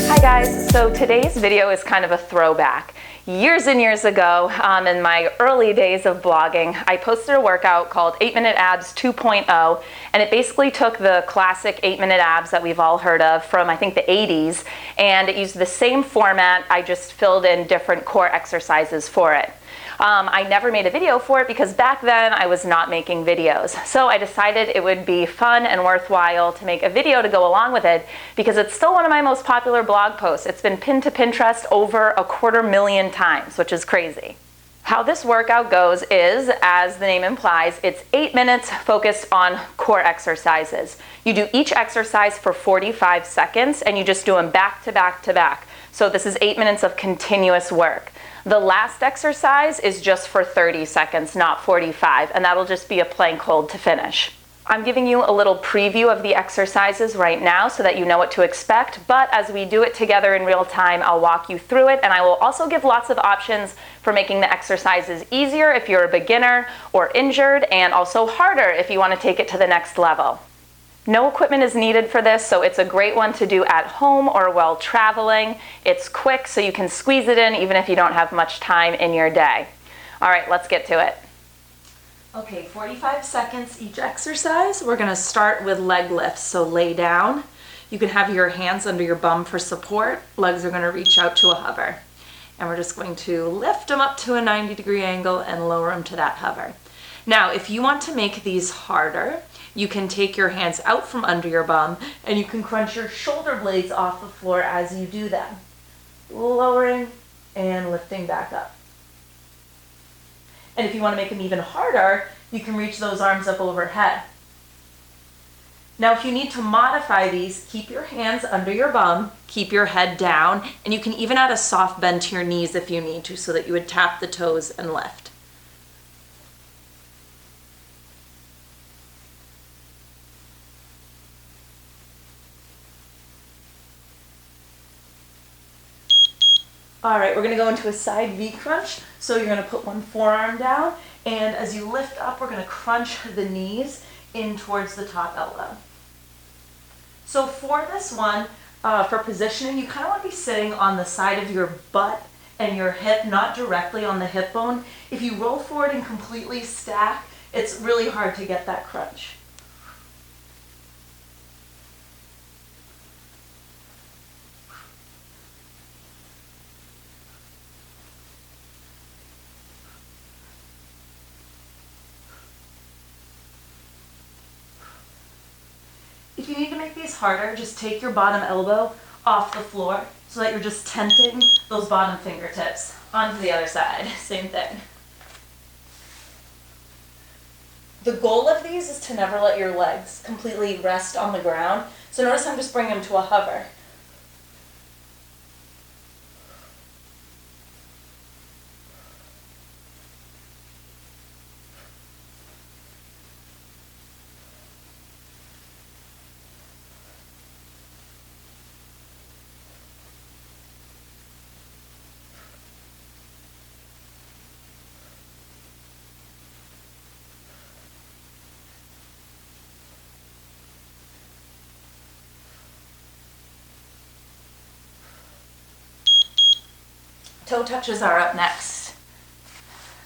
Hi guys, so today's video is kind of a throwback. Years and years ago, in my early days of blogging, I posted a workout called 8-Minute Abs 2.0, and it basically took the classic 8-minute abs that we've all heard of from, I think, the 80s, and it used the same format. I just filled in different core exercises for it. I never made a video for it because back then I was not making videos. So I decided it would be fun and worthwhile to make a video to go along with it because it's still one of my most popular blog posts. It's been pinned to Pinterest over 250,000 times, which is crazy. How this workout goes is, as the name implies, it's 8 minutes focused on core exercises. You do each exercise for 45 seconds and you just do them back to back to back. So this is 8 minutes of continuous work. The last exercise is just for 30 seconds, not 45, and that'll just be a plank hold to finish. I'm giving you a little preview of the exercises right now so that you know what to expect, but as we do it together in real time, I'll walk you through it, and I will also give lots of options for making the exercises easier if you're a beginner or injured, and also harder if you want to take it to the next level. No equipment is needed for this, so it's a great one to do at home or while traveling. It's quick, so you can squeeze it in even if you don't have much time in your day. All right, let's get to it. Okay, 45 seconds each exercise. We're gonna start with leg lifts, so lay down. You can have your hands under your bum for support. Legs are gonna reach out to a hover. And we're just going to lift them up to a 90-degree angle and lower them to that hover. Now, if you want to make these harder, you can take your hands out from under your bum and you can crunch your shoulder blades off the floor as you do them. Lowering and lifting back up. And if you want to make them even harder, you can reach those arms up overhead. Now, if you need to modify these, keep your hands under your bum, keep your head down, and you can even add a soft bend to your knees if you need to so that you would tap the toes and lift. All right, we're gonna go into a side V crunch. So you're gonna put one forearm down, and as you lift up, we're gonna crunch the knees in towards the top elbow. So for this one, for positioning, you kind of want to be sitting on the side of your butt and your hip, not directly on the hip bone. If you roll forward and completely stack, it's really hard to get that crunch. If you need to make these harder, just take your bottom elbow off the floor so that you're just tenting those bottom fingertips onto the other side. Same thing. The goal of these is to never let your legs completely rest on the ground. So notice I'm just bringing them to a hover. Toe touches are up next.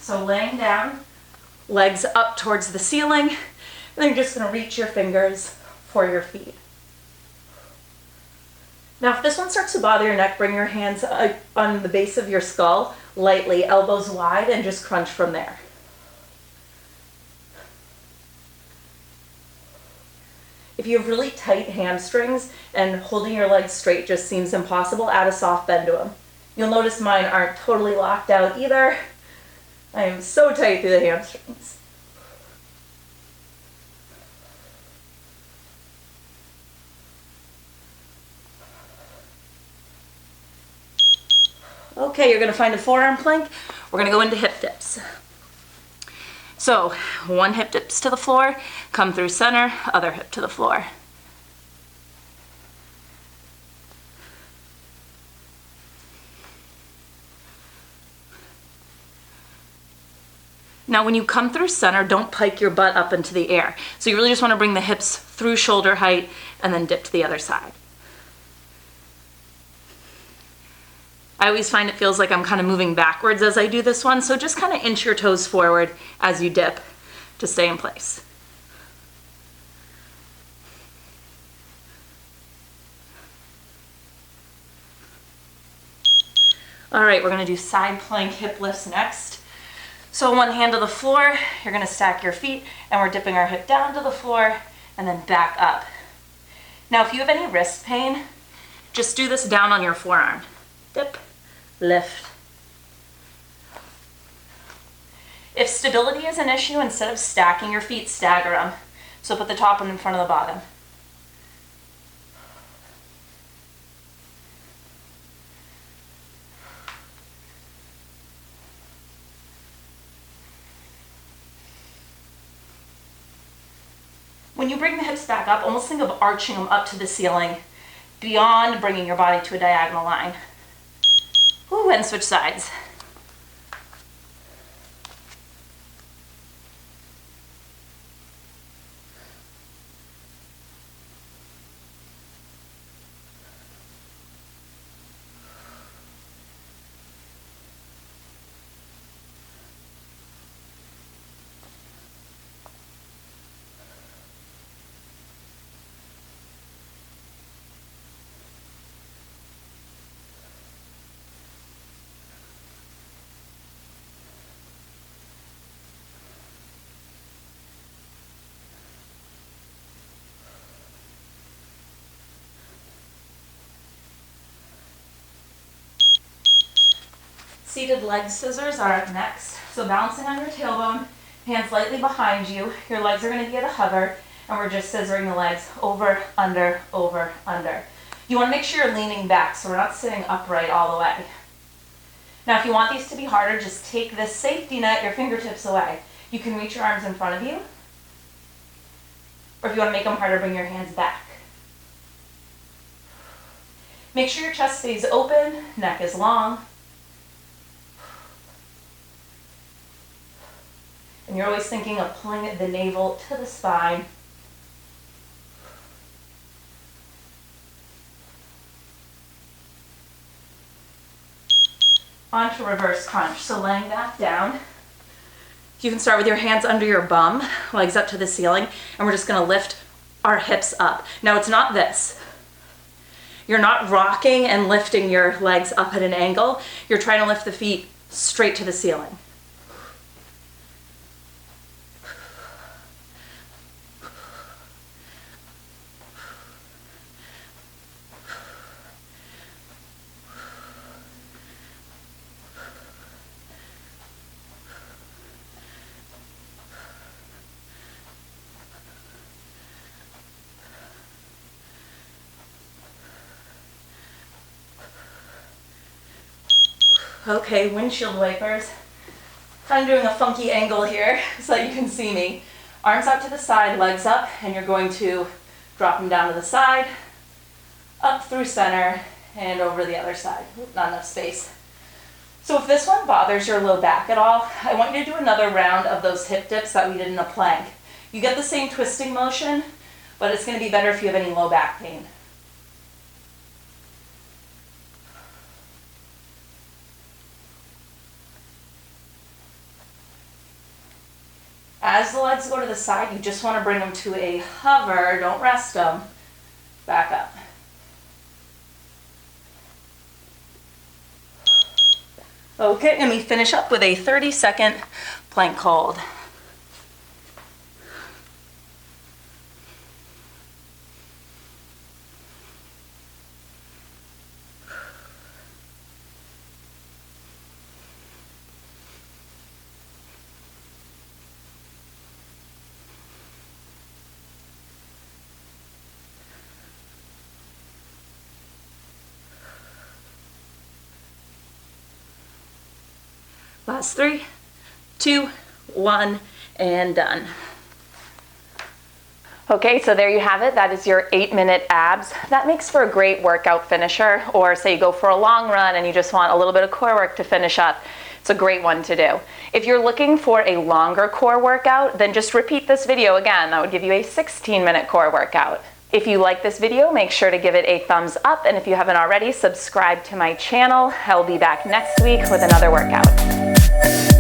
So laying down, legs up towards the ceiling, and then you're just going to reach your fingers for your feet. Now if this one starts to bother your neck, bring your hands on the base of your skull, lightly, elbows wide, and just crunch from there. If you have really tight hamstrings and holding your legs straight just seems impossible, add a soft bend to them. You'll notice mine aren't totally locked out either. I am so tight through the hamstrings. Okay, you're going to find a forearm plank. We're going to go into hip dips. So, one hip dips to the floor, come through center, other hip to the floor. Now when you come through center, don't pike your butt up into the air. So you really just want to bring the hips through shoulder height and then dip to the other side. I always find it feels like I'm kind of moving backwards as I do this one, so just kind of inch your toes forward as you dip to stay in place. All right, we're gonna do side plank hip lifts next. So one hand to the floor, you're gonna stack your feet, and we're dipping our hip down to the floor and then back up. Now, if you have any wrist pain, just do this down on your forearm. Dip, lift. If stability is an issue, instead of stacking your feet, stagger them. So put the top one in front of the bottom. When you bring the hips back up, almost think of arching them up to the ceiling beyond bringing your body to a diagonal line. Ooh, and switch sides. Seated leg scissors are up next. So balancing on your tailbone, hands lightly behind you. Your legs are going to be at a hover, and we're just scissoring the legs over, under, over, under. You want to make sure you're leaning back so we're not sitting upright all the way. Now, if you want these to be harder, just take this safety net, your fingertips away. You can reach your arms in front of you, or if you want to make them harder, bring your hands back. Make sure your chest stays open, neck is long. And you're always thinking of pulling the navel to the spine. On to reverse crunch. So laying back down, you can start with your hands under your bum, legs up to the ceiling, and we're just going to lift our hips up. Now it's not this. You're not rocking and lifting your legs up at an angle. You're trying to lift the feet straight to the ceiling. Okay, windshield wipers. Kind of doing a funky angle here so that you can see me. Arms out to the side, legs up, and you're going to drop them down to the side, up through center, and over the other side. Oop, not enough space. So if this one bothers your low back at all, I want you to do another round of those hip dips that we did in a plank. You get the same twisting motion, but it's going to be better if you have any low back pain. As the legs go to the side, you just want to bring them to a hover, don't rest them, back up. Okay, and we finish up with a 30-second plank hold. Last 3, 2, 1, and done. Okay, so there you have it. That is your 8-minute abs. That makes for a great workout finisher, or say you go for a long run and you just want a little bit of core work to finish up. It's It's a great one to do. If you're looking for a longer core workout, then just repeat this video again. That would give you a 16-minute core workout. If you like this video, make sure to give it a thumbs up, and if you haven't already, subscribe to my channel. I'll be back next week with another workout.